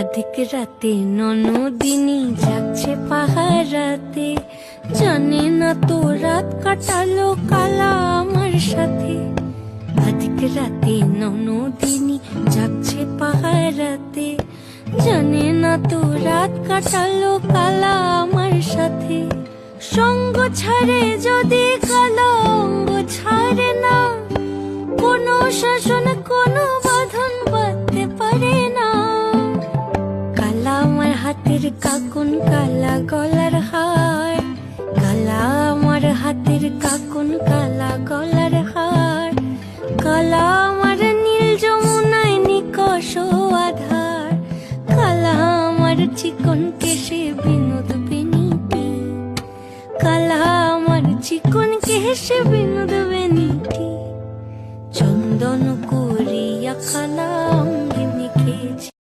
অধিক রাতে ননদিনী যাচ্ছে পাহারাতে, জানে না তো রাত কাটালো কালা আমার সাথে। অধিক রাতে ননদিনী যাচ্ছে পাহারাতে, জানে না তো রাত কাটালো কালা আমার সাথে। সঙ্গ ছাড়ে যদি কালো অঙ্গ ছাড়ে না, কোনো শাসন কোনো বাঁধন বাঁধতে পারে না। কালা আমার হাতের কাকুন কালা গলার হার, কালা আমার হাতের কাকুন কালা গলার হার। কালা আমার নীল যমুনায় নিকষ আধার, কালা আমার চিকন কেশে বিনোদ বেনিটি, কালা আমার চিকন কেশে বিনোদ বেনিটি। চন্দন করিয়া খালা